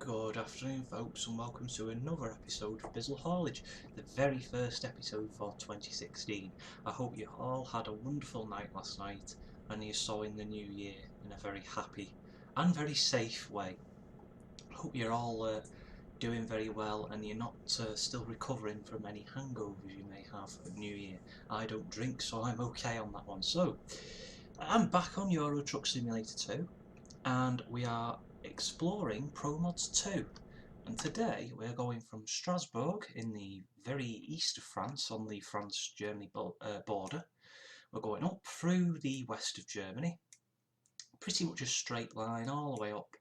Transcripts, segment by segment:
Good afternoon folks, and welcome to another episode of Bizzle Haulage, the very first episode for 2016. I hope you all had a wonderful night last night and you saw in the new year in a very happy and very safe way. I hope you're all doing very well and you're not still recovering from any hangovers you may have at New Year. I don't drink, so I'm okay on that one. So, I'm back on Euro Truck Simulator 2 and we are exploring ProMods 2, and today we're going from Strasbourg in the very east of France on the France-Germany border. We're going up through the west of Germany, pretty much a straight line all the way up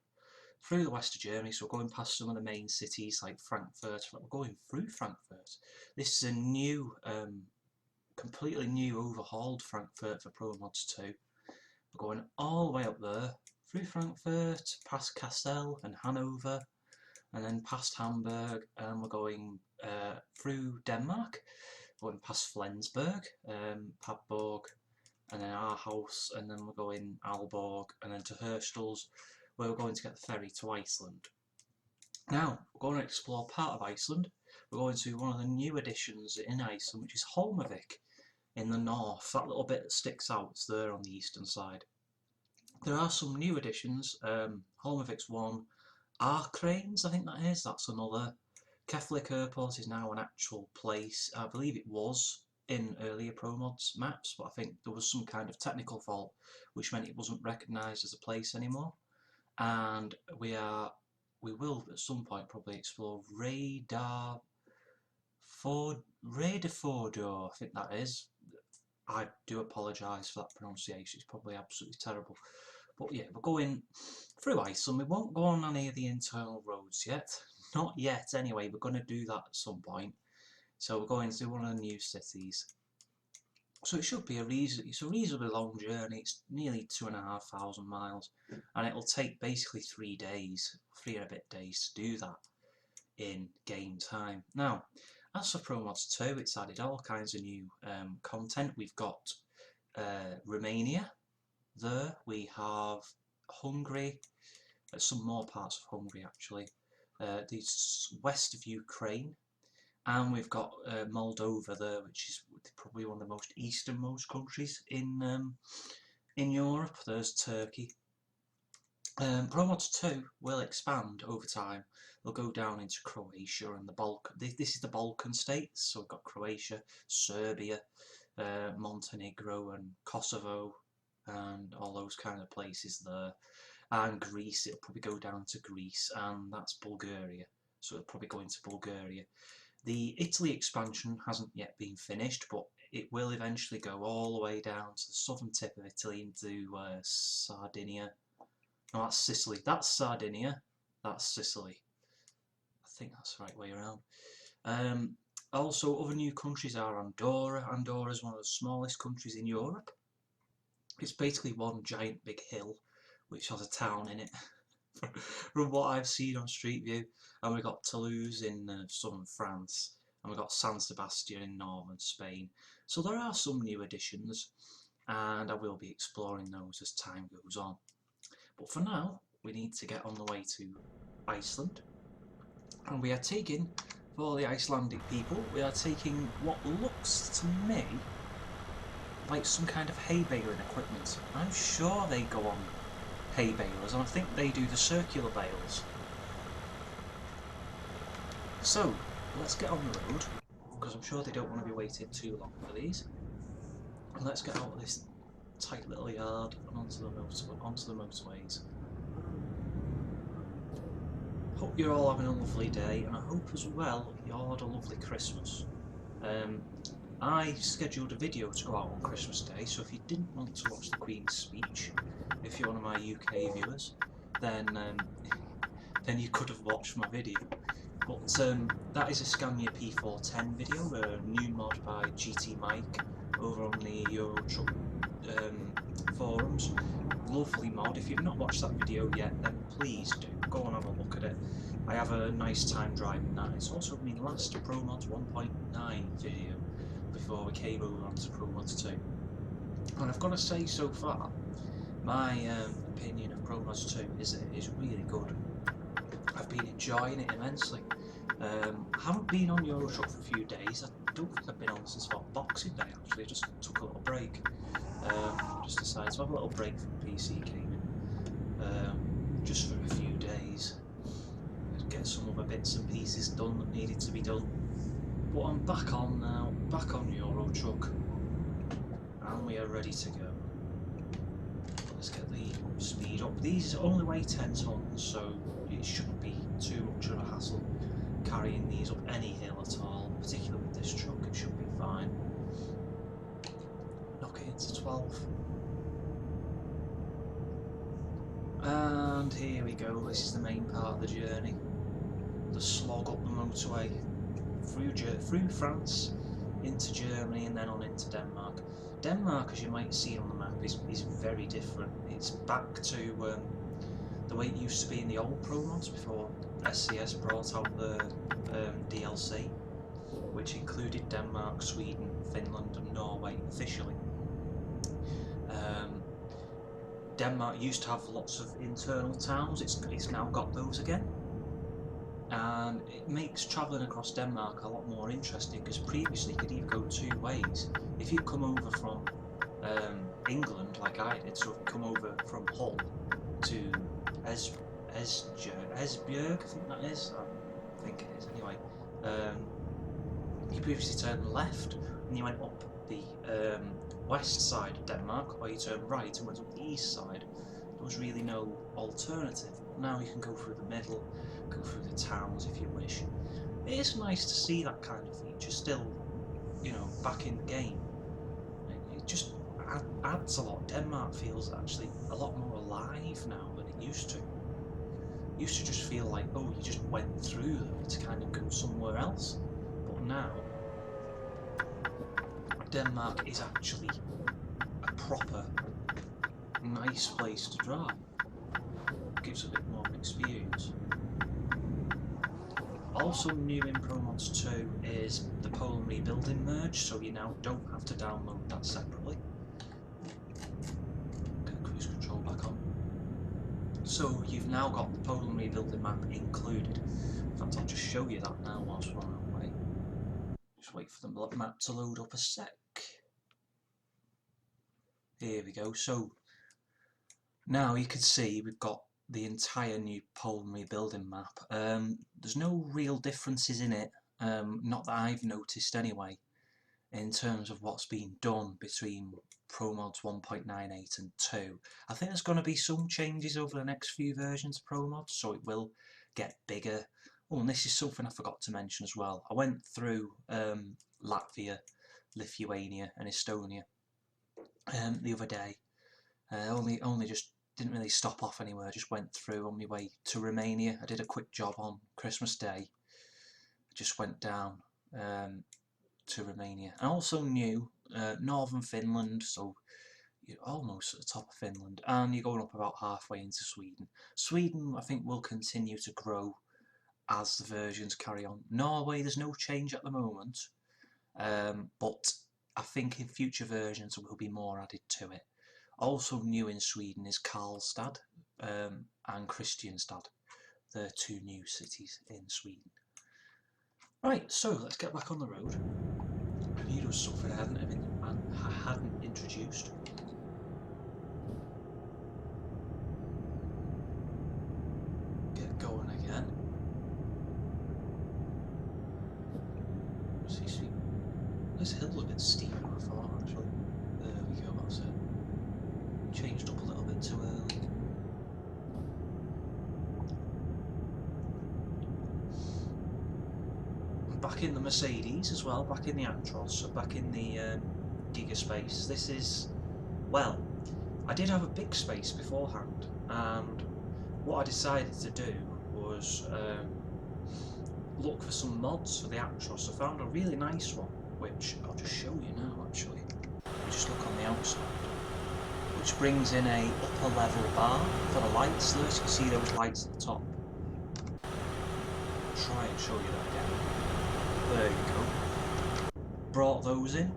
through the west of Germany, so we're going past some of the main cities like Frankfurt. We're going through Frankfurt. This is a new, completely new overhauled Frankfurt for ProMods 2. We're going all the way up there, through Frankfurt, past Kassel and Hanover, and then past Hamburg, and we're going through Denmark, going past Flensburg, Padborg, and then Aarhus, and then we're going Aalborg, and then to Herstels, where we're going to get the ferry to Iceland. Now, we're going to explore part of Iceland. We're going to one of the new additions in Iceland, which is Holmavik in the north. That little bit that sticks out is there on the eastern side. There are some new additions. Holmavik's one. Cranes, I think that is. That's another. Keflavik Airport is now an actual place. I believe it was in earlier ProMods maps, but I think there was some kind of technical fault which meant it wasn't recognised as a place anymore. And we will at some point probably explore Reyðarfjörður, I think that is. I do apologise for that pronunciation, it's probably absolutely terrible. But yeah, we're going through Iceland. We won't go on any of the internal roads yet. Not yet anyway, we're going to do that at some point. So we're going to one of the new cities. So it should be it's a reasonably long journey. It's nearly 2,500 miles. And it'll take basically 3 days, 3 and a bit days to do that in game time. Now, as for ProMods 2, it's added all kinds of new content. We've got Romania there, we have Hungary, some more parts of Hungary actually, the west of Ukraine, and we've got Moldova there, which is probably one of the most easternmost countries in Europe. There's Turkey. ProMods 2 will expand over time. They'll go down into Croatia and the Balkan. This is the Balkan states, so we've got Croatia, Serbia, Montenegro and Kosovo and all those kind of places there. And Greece, it'll probably go down to Greece, and that's Bulgaria. So it'll probably go into Bulgaria. The Italy expansion hasn't yet been finished, but it will eventually go all the way down to the southern tip of Italy into Sardinia. No, that's Sicily. That's Sardinia. That's Sicily. I think that's the right way around. Also, other new countries are Andorra. Andorra is one of the smallest countries in Europe. It's basically one giant big hill which has a town in it, from what I've seen on Street View. And we've got Toulouse in southern France, and we've got San Sebastian in northern Spain. So there are some new additions, and I will be exploring those as time goes on. But for now, we need to get on the way to Iceland, and we are taking, for the Icelandic people, we are taking what looks to me like some kind of hay baling equipment. I'm sure they go on hay balers, and I think they do the circular bales. So, let's get on the road, because I'm sure they don't want to be waiting too long for these. And let's get out of this tight little yard and onto the motorways. Hope you're all having a lovely day, and I hope as well you all had a lovely Christmas. I scheduled a video to go out on Christmas Day, so if you didn't want to watch the Queen's speech, if you're one of my UK viewers, then you could have watched my video. But that is a Scania P410 video, a new mod by GT Mike over on the Euro Truck forums. Lovely mod. If you've not watched that video yet, then please do go and have a look at it. I have a nice time driving that. It's also my last ProMods 1.9 video before we came over onto ProMods 2. And I've got to say, so far, my opinion of ProMods 2 is really good. I've been enjoying it immensely. I haven't been on Euro Truck for a few days. I don't think I've been on since about Boxing Day actually. I just took a little break. Just decided to have a little break from PC gaming, just for a few days. Get some other bits and pieces done that needed to be done. But I'm back on now, back on Euro Truck, and we are ready to go. Let's get the speed up. These only weigh 10 tons, so it shouldn't be too much of a hassle carrying these up any hill at all, particularly with this truck. It should be fine. Knock it into 12. And here we go, this is the main part of the journey. The slog up the motorway through France into Germany and then on into Denmark. Denmark, as you might see on the map, is very different. It's back to the way it used to be in the old ProMods before SCS brought out the DLC, which included Denmark, Sweden, Finland and Norway officially. Denmark used to have lots of internal towns. It's now got those again, and it makes travelling across Denmark a lot more interesting, because previously you could either go two ways. If you come over from England like I did, so if you come over from Hull to Esbjerg, I think that is, I think it is anyway, you previously turned left and you went up the west side of Denmark, or you turned right and went up the east side. There was really no alternative. Now you can go through the middle, go through the towns if you wish. It is nice to see that kind of feature still, you know, back in the game. It just adds a lot. Denmark feels actually a lot more alive now than it used to. It used to just feel like, oh, you just went through them to kind of go somewhere else. But now, Denmark is actually a proper, nice place to drive. Gives a bit more experience. Also new in ProMods 2 is the Poland rebuilding merge, so you now don't have to download that separately. Get cruise control back on. So you've now got the Poland rebuilding map included. In fact, I'll just show you that now whilst we're on our way. Just wait for the map to load up a sec. Here we go. So now you can see we've got the entire new Poland rebuilding map. There's no real differences in it, not that I've noticed anyway, in terms of what's been done between ProMods 1.98 and 2. I think there's going to be some changes over the next few versions of ProMods, so it will get bigger. Oh, and this is something I forgot to mention as well. I went through Latvia, Lithuania and Estonia the other day. Only just didn't really stop off anywhere, just went through on my way to Romania. I did a quick job on Christmas Day. I just went down to Romania. I also knew northern Finland, so you're almost at the top of Finland, and you're going up about halfway into Sweden. Sweden, I think, will continue to grow as the versions carry on. Norway, there's no change at the moment, but I think in future versions there will be more added to it. Also new in Sweden is Karlstad and Kristianstad. They're two new cities in Sweden. Right, so let's get back on the road. I knew there was something I hadn't introduced. Get going again. See, this hill's a bit steeper than I thought actually. There we go, that's it. Changed up a little bit too early. Back in the Mercedes as well, back in the Actros, so back in the Gigaspace. This is, well, I did have a big space beforehand, and what I decided to do was look for some mods for the Actros. I found a really nice one, which I'll just show you now actually. Just look on the outside. Which brings in a upper level bar for the lights. As you can see those lights at the top. I'll try and show you that again. There you go. Brought those in.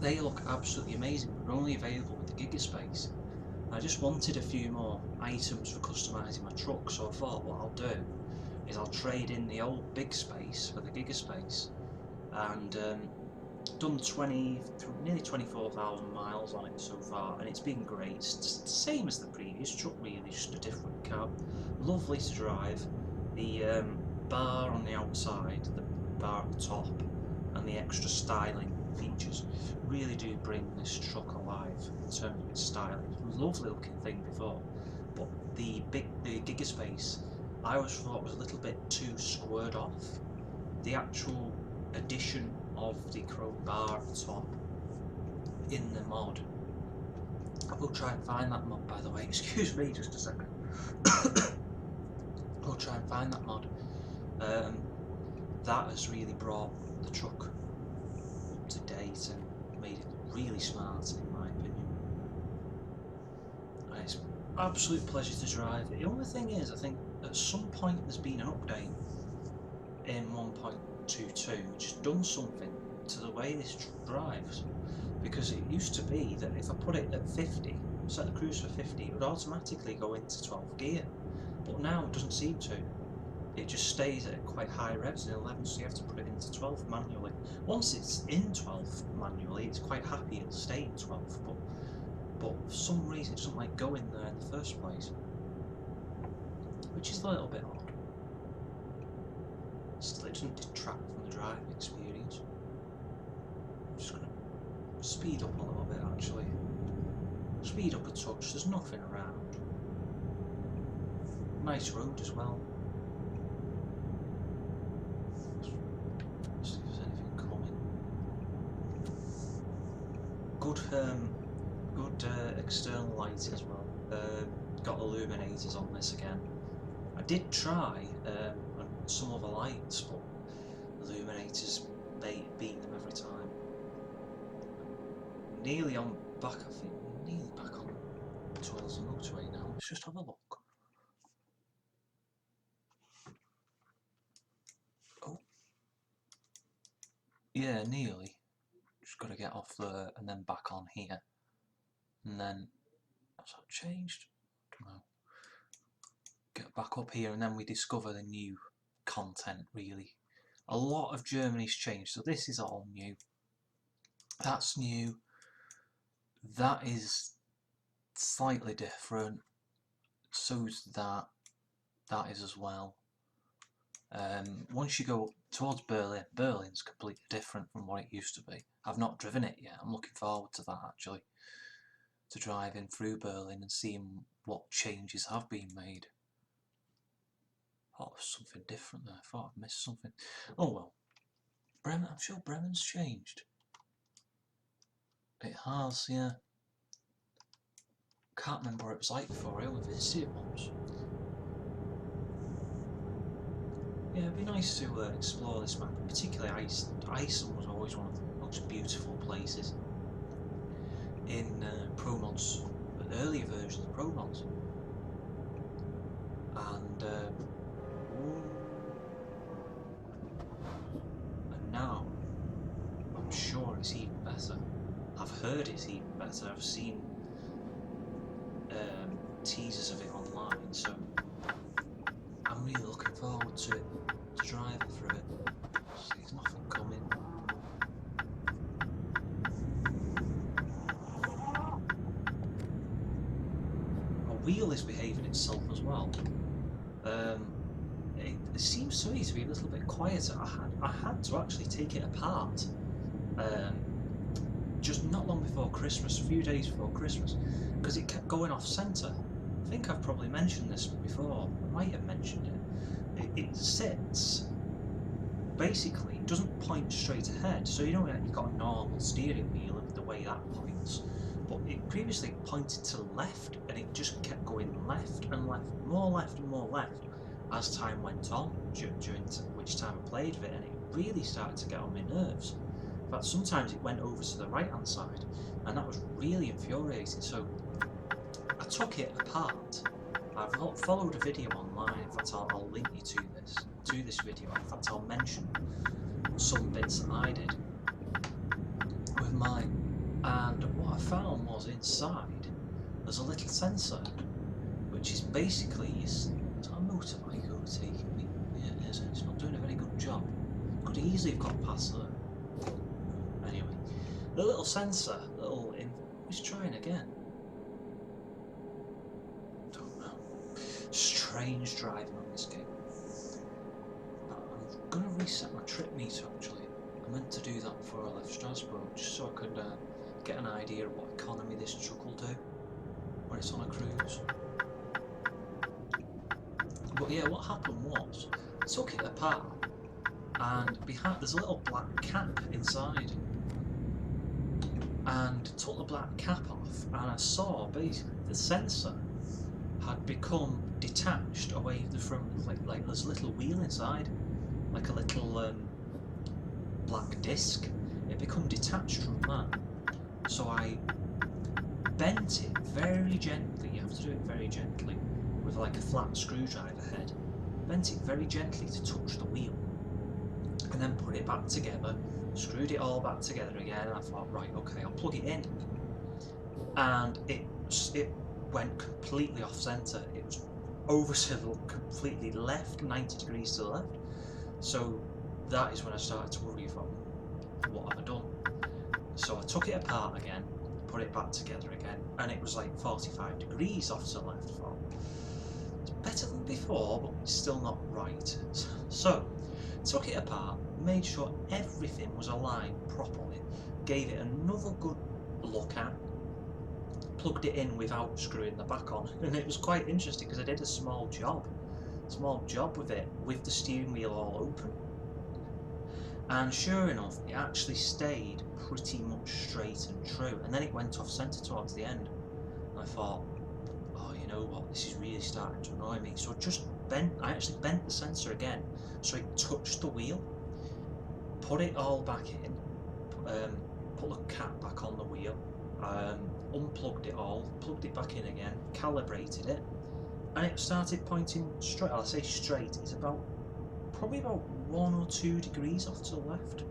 They look absolutely amazing. They're only available with the Gigaspace. I just wanted a few more items for customising my truck, so I thought what I'll do is I'll trade in the old big space for the Gigaspace, and done nearly 24,000 miles on it so far, and it's been great. It's the same as the previous truck really, just a different cab. Lovely to drive. The bar on the outside, the bar at the top, and the extra styling features really do bring this truck alive in terms of its styling. It was a lovely looking thing before, but the Gigaspace I always thought was a little bit too squared off. The actual addition of the chrome bar at the top in the mod, I will try and find that mod, by the way, excuse me just a second. I'll try and find that mod. That has really brought the truck up to date and made it really smart in my opinion. And it's an absolute pleasure to drive. The only thing is, I think at some point there's been an update in 1.22 which has done something to the way this truck drives, because it used to be that if I put it at 50, set the cruise for 50, it would automatically go into 12th gear, but now it doesn't seem to. It just stays at quite high revs in 11, so you have to put it into 12 manually. Once it's in 12 manually, it's quite happy it'll stay in 12, but for some reason it doesn't like going there in the first place, which is a little bit odd. Still, it doesn't detract from the driving experience. I'm just going to speed up a little bit actually. Speed up a touch, there's nothing around. Nice road as well. See if there's anything coming. Good external lights as well. Got illuminators on this again. I did try on some other lights, but illuminators beat them every time. Nearly on back, I think. Nearly back on towards the motorway now. Let's just have a look. Oh, yeah, nearly. Just got to get off there and then back on here, and then has that changed? I don't know. Get back up here, and then we discover the new content. Really, a lot of Germany's changed, so this is all new. That's new. That is slightly different. So's that. That is as well. Once you go towards Berlin, Berlin's completely different from what it used to be. I've not driven it yet. I'm looking forward to that actually. To driving through Berlin and seeing what changes have been made. Oh, there's something different there. I thought I'd missed something. Oh well. Bremen, I'm sure Bremen's changed. It has, yeah. Can't remember what it was like before. I only visited it once. Yeah, it'd be nice to explore this map, particularly Iceland was always one of the most beautiful places in ProMods, the earlier versions of ProMods. And now, I'm sure it's even better. I've heard it's even better. I've seen teasers of it online, so I'm really looking forward to it, to driving through it. There's nothing coming. A wheel is behaving itself as well. It seems to me to be a little bit quieter. I had to actually take it apart just not long before Christmas, a few days before Christmas, because it kept going off centre. I think I've probably mentioned this before. I might have mentioned it. It sits, basically, it doesn't point straight ahead. So you know you've got a normal steering wheel and the way that points, but it previously pointed to the left, and it just kept going left and left, more left and more left as time went on, during which time I played with it, and it really started to get on my nerves. In fact, sometimes it went over to the right hand side, and that was really infuriating. So I took it apart. I've followed a video online. In fact, I'll link you to this video. In fact, I'll mention some bits that I did with mine. And what I found was inside there's a little sensor, which is basically is a motorbike overtaking me. Yeah. could easily have got past there. Anyway, the little sensor, he's trying again. Don't know. Strange driving on this game. I'm going to reset my trip meter actually. I meant to do that before I left Strasbourg, just so I could get an idea of what economy this truck will do when it's on a cruise. But yeah, what happened was, I took it apart, and behind there's a little black cap inside, and took the black cap off, and I saw basically the sensor had become detached away from like there's a little wheel inside, like a little black disc. It become detached from that, so I bent it very gently. You have to do it very gently with like a flat screwdriver head. Bent it very gently to touch the wheel, and then put it back together, screwed it all back together again, and I thought, right, okay, I'll plug it in, and it went completely off centre. It was over to the completely left, 90 degrees to the left. So that is when I started to worry about what have I done. So I took it apart again, put it back together again, and it was like 45 degrees off to the left. I thought, it's better than before, but it's still not right. So took it apart, made sure everything was aligned properly, gave it another good look at, plugged it in without screwing the back on, and it was quite interesting because I did a small job with it, with the steering wheel all open, and sure enough it actually stayed pretty much straight and true, and then it went off centre towards the end, and I thought, oh, you know what, this is really starting to annoy me. So I actually bent the sensor again so it touched the wheel, put it all back in, put the cap back on the wheel, unplugged it all, plugged it back in again, calibrated it, and it started pointing straight. I'll say straight, it's probably about 1 or 2 degrees off to the left,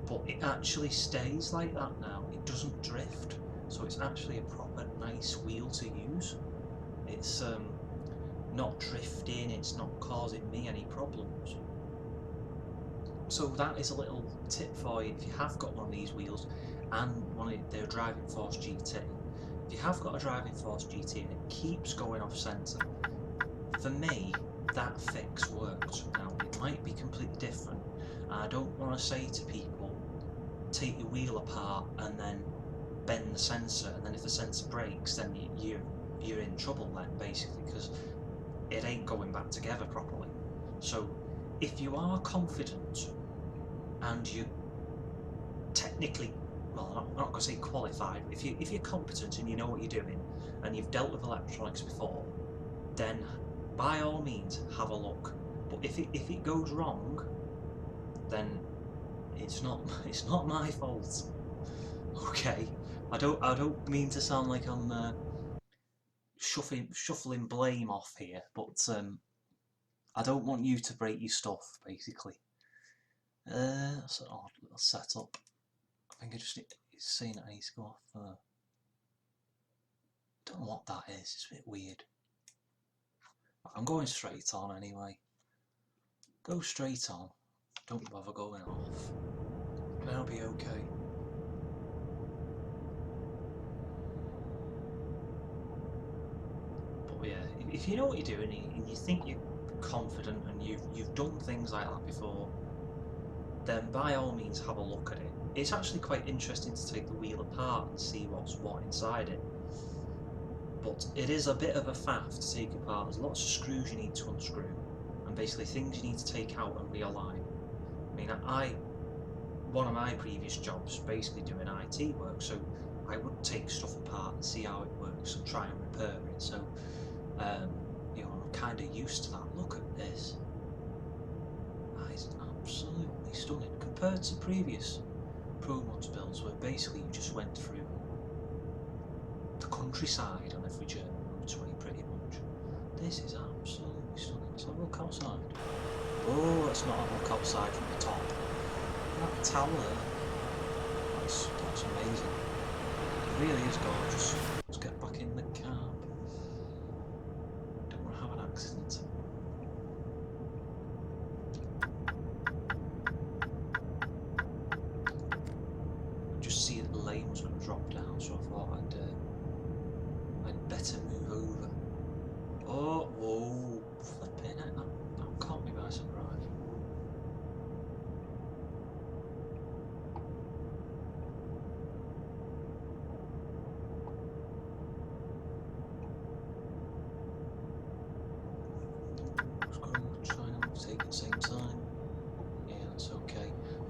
but it actually stays like that now. It doesn't drift, so it's actually a proper nice wheel to use. It's not drifting, it's not causing me any problems. So that is a little tip for you if you have got one of these wheels and their Driving Force GT. If you have got a Driving Force GT and it keeps going off centre, for me that fix worked. Now it might be completely different, and I don't want to say to people, take your wheel apart and then bend the sensor, and then if the sensor breaks then you're in trouble then, basically, because it ain't going back together properly. So if you are confident and you technically, well, I'm not going to say qualified, but if you're competent and you know what you're doing and you've dealt with electronics before, then by all means have a look. But if it goes wrong, then it's not my fault. Okay, I don't mean to sound like I'm shuffling blame off here, but I don't want you to break your stuff, basically. That's an odd little setup. I think it's saying that I need to go off. Don't know what that is. It's a bit weird. I'm going straight on anyway. Go straight on. Don't bother going off. Then I'll be okay. But yeah, if you know what you're doing and you think you're confident and you've done things like that before, then by all means have a look at it. It's actually quite interesting to take the wheel apart and see what's what inside it. But it is a bit of a faff to take apart. There's lots of screws you need to unscrew, and basically things you need to take out and realign. I mean, one of my previous jobs basically doing IT work, so I would take stuff apart and see how it works and try and repair it. So you know, I'm kind of used to that. Look at this. That is absolutely stunning compared to previous ProMods builds where basically you just went through the countryside on every German motorway pretty much. This is absolutely stunning. Let's have a look outside. Oh, let's not have a look outside from the top. That tower there, that's amazing. It really is gorgeous. Let's get back in the cab. Don't want to have an accident.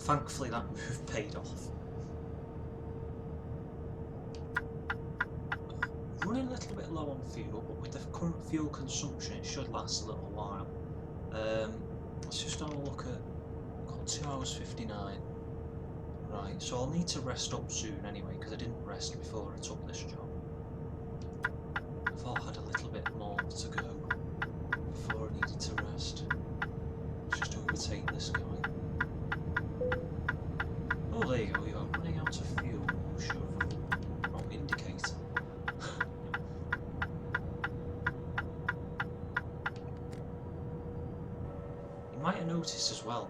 thankfully that move paid off. Running a little bit low on fuel, but with the current fuel consumption it should last a little while. Let's just have a look at, got 2 hours 59. Right, so I'll need to rest up soon anyway, because I didn't rest before I took this job. I thought I had a little bit more to go before I needed to rest. Let's just overtake this guy. Oh, there you go, you're running out of fuel. Sure, wrong indicator. You might have noticed as well,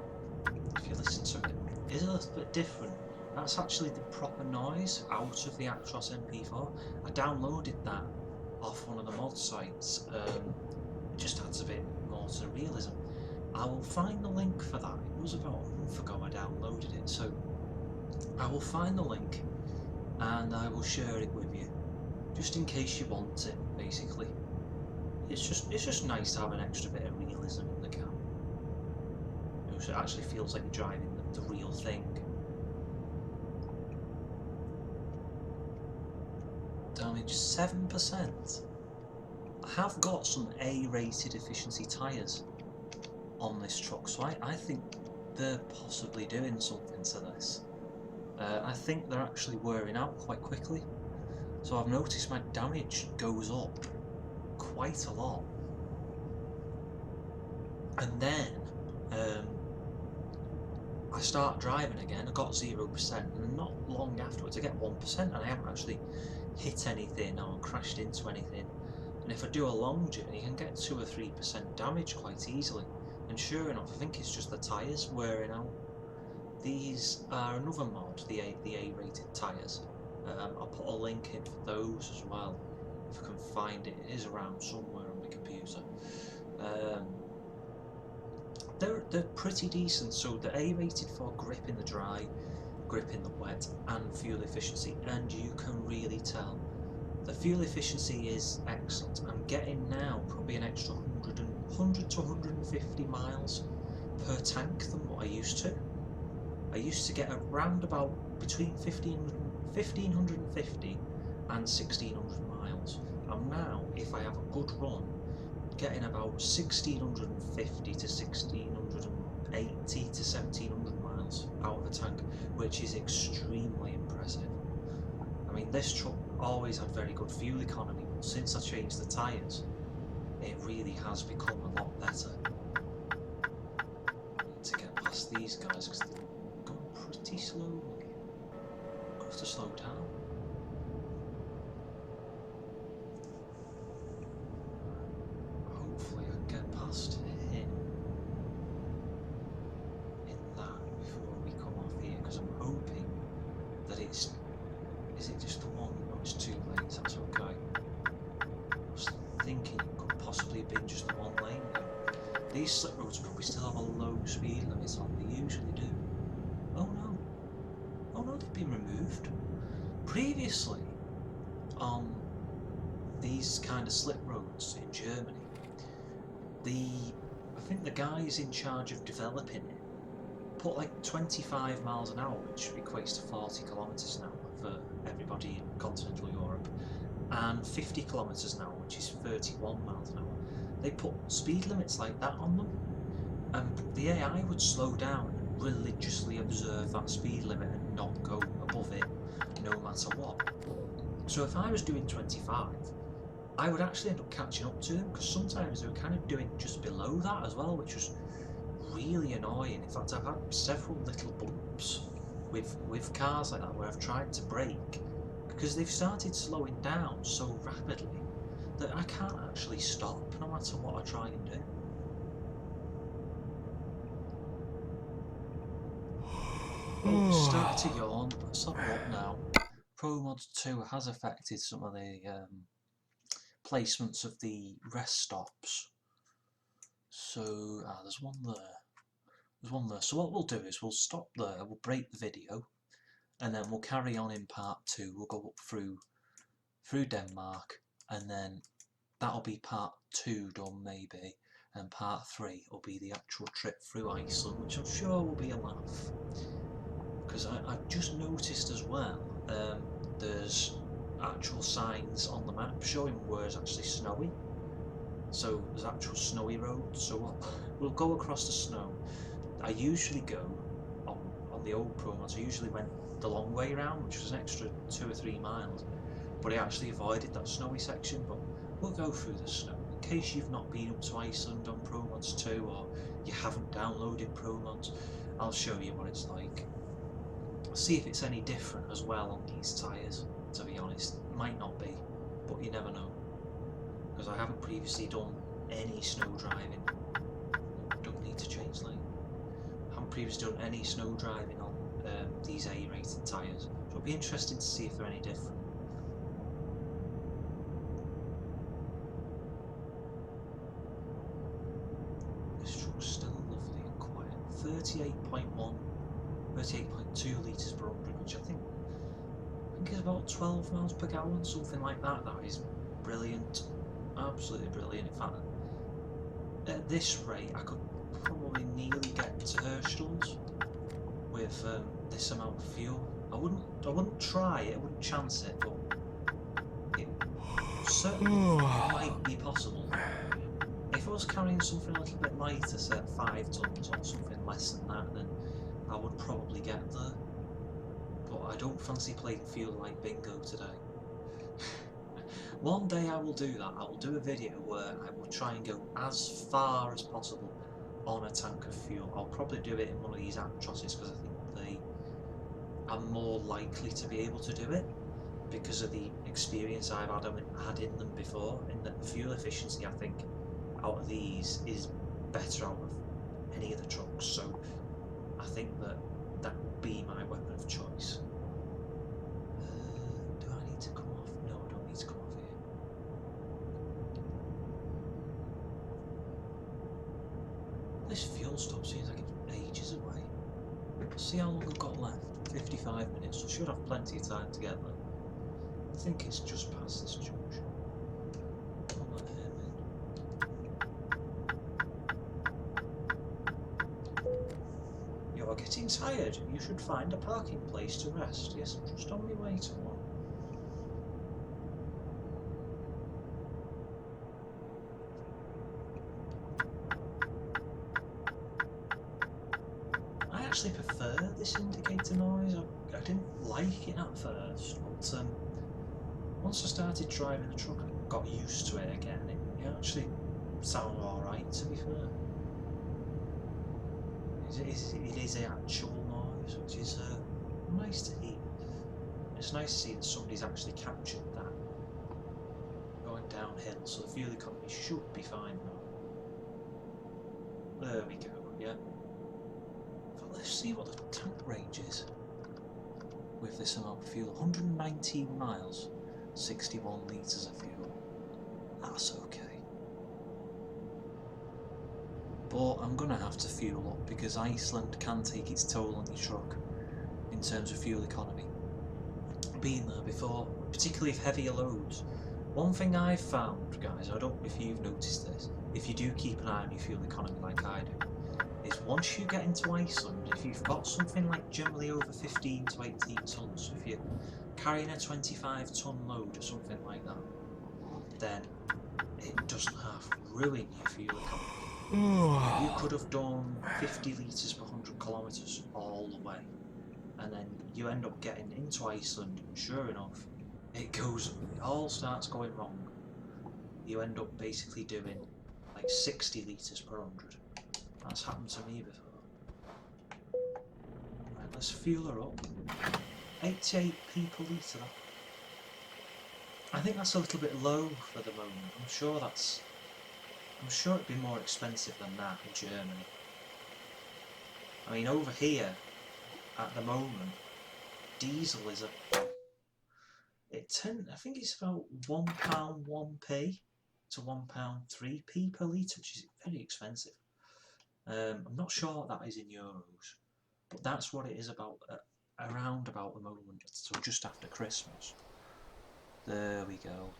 if you listen to it, it's a little bit different. That's actually the proper noise out of the Actros MP4. I downloaded that off one of the mod sites. It just adds a bit more to the realism. I will find the link for that. It was about a month ago I downloaded it, so I will find the link and I will share it with you, just in case you want it. Basically, it's just nice to have an extra bit of realism in the cam. So it actually feels like you're driving the real thing. Damage 7%. I have got some A-rated efficiency tyres on this truck, so I think they're possibly doing something to this. I think they're actually wearing out quite quickly, so I've noticed my damage goes up quite a lot. And then I start driving again, I got 0%, and not long afterwards I get 1%, and I haven't actually hit anything or crashed into anything. And if I do a long journey I can get 2 or 3% damage quite easily, and sure enough I think it's just the tyres wearing out. These are another mod, the A-rated tyres. I'll put a link in for those as well, if I can find it. It is around somewhere on my computer. They're pretty decent. So they're A-rated for grip in the dry, grip in the wet, and fuel efficiency, and you can really tell. The fuel efficiency is excellent. I'm getting now probably an extra 100 to 150 miles per tank than what I used to. I used to get around about between 1550 and 1600 miles. I'm now, if I have a good run, getting about 1650 to 1680 to 1700 miles out of a tank, which is extremely impressive. I mean, this truck always had very good fuel economy, but since I changed the tyres, it really has become a lot better. I need to get past these guys because they're going pretty slowly. I have to slow down. Hopefully I can get past him in that before we come off here, because I'm hoping that it's... Is it just the one? No, it's 2 lanes, that's okay. I was thinking it could possibly have been just the 1 lane now. These slip roads probably still have a low speed limit on, they usually do. Oh no. Oh no, they've been removed. Previously, on these kind of slip roads in Germany, I think the guys in charge of developing it put like 25 miles an hour, which equates to 40 kilometres an hour for everybody in continental Europe, and 50 kilometres an hour, which is 31 miles an hour. They put speed limits like that on them, and the AI would slow down and religiously observe that speed limit and not go above it no matter what. So if I was doing 25, I would actually end up catching up to them, because sometimes they were kind of doing just below that as well, which was really annoying. In fact, I've had several little bumps with cars like that where I've tried to brake because they've started slowing down so rapidly that I can't actually stop no matter what I try and do. Oh, started to yawn. Let's have a look now. ProMods 2 has affected some of the placements of the rest stops. So there's one there. There's one there. So what we'll do is we'll stop there, we'll break the video, and then we'll carry on in part 2. We'll go up through Denmark, and then that'll be part 2 done maybe, and part 3 will be the actual trip through Iceland, which I'm sure will be a laugh. because I've just noticed as well, there's actual signs on the map showing where it's actually snowy. So there's actual snowy roads, so we'll go across the snow. I usually go on the old ProMods, I usually went the long way around, which was an extra 2 or 3 miles, but I actually avoided that snowy section. But we'll go through the snow. In case you've not been up to Iceland on ProMods 2, or you haven't downloaded ProMods, I'll show you what it's like. See if it's any different as well on these tyres, to be honest. It might not be, but you never know. Because I haven't previously done any snow driving. Don't need to change lane. I haven't previously done any snow driving on these A-rated tyres. So it'll be interesting to see if they're any different. This truck's still lovely and quiet. 38.1, 38.2 litres per 100, which I think is about 12 miles per gallon, something like that. That is brilliant. Absolutely brilliant. In fact, at this rate I could probably nearly get to Herstall's with this amount of fuel. I wouldn't try it, I wouldn't chance it, but it certainly might be possible. If I was carrying something a little bit lighter, say 5 tons or something less than that, then I would probably get there. But I don't fancy playing fuel like bingo today. One day I will do that. I will do a video where I will try and go as far as possible on a tank of fuel. I'll probably do it in one of these Actrosses because I think they are more likely to be able to do it because of the experience I've had in them before. In that the fuel efficiency, I think, out of these is better out of any of the trucks. So I think that will be my weapon of choice. Do I need to come off? No, I don't need to come off here. This fuel stop seems like it's ages away. See how long I've got left? 55 minutes. I should have plenty of time to get there. I think it's just past this junction. Come on, you are getting tired. You should find a parking place to rest. Yes, I'm just on my way to one. I actually prefer this indicator noise. I didn't like it at first, but once I started driving the truck and got used to it again, it actually sounded alright, to be fair. It is an actual noise, which is nice to hear. It's nice to see that somebody's actually captured that going downhill, so the fuel economy should be fine now. There we go, yeah. But let's see what the tank range is with this amount of fuel. 119 miles, 61 litres of fuel. That's okay. But I'm going to have to fuel up because Iceland can take its toll on your truck in terms of fuel economy. Been there before, particularly if heavier loads. One thing I've found, guys, I don't know if you've noticed this, if you do keep an eye on your fuel economy like I do, is once you get into Iceland, if you've got something like generally over 15 to 18 tons, if you're carrying a 25-ton load or something like that, then it doesn't half ruin your fuel economy. You could have done 50 litres per 100 kilometres all the way, and then you end up getting into Iceland, and sure enough, it all starts going wrong. You end up basically doing like 60 litres per 100. That's happened to me before. Right, let's fuel her up. 88p per litre. I think that's a little bit low for the moment. I'm sure it'd be more expensive than that in Germany. I mean, over here, at the moment, diesel is I think it's about £1 1p to £1 3p per litre, which is very expensive. I'm not sure what that is in euros, but that's what it is around about the moment, so just after Christmas. There we go.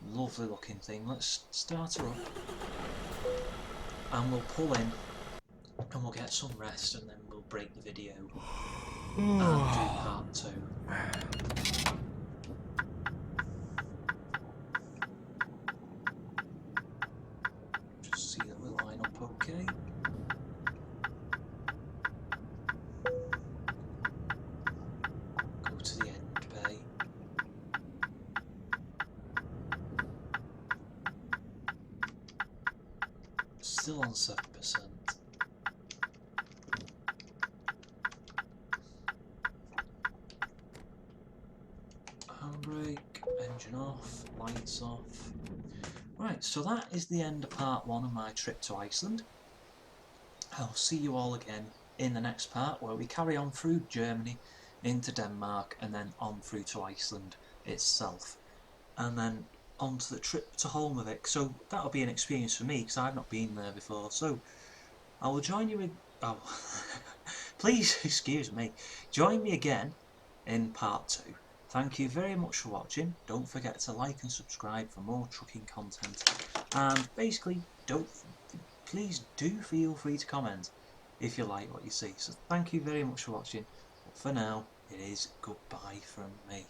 Lovely looking thing. Let's start her up and we'll pull in and we'll get some rest and then we'll break the video and do part 2. Just see that we line up okay. Go to the end bay. Still on 7%. Handbrake, engine off, lights off. Right, so that is the end of part 1 of my trip to Iceland. I'll see you all again in the next part, where we carry on through Germany into Denmark and then on through to Iceland itself, and then on to the trip to Holmavik. So that'll be an experience for me because I've not been there before, so I will join you in... oh please excuse me, join me again in part 2. Thank you very much for watching. Don't forget to like and subscribe for more trucking content, and basically please do feel free to comment if you like what you see. So thank you very much for watching, but for now it is goodbye from me.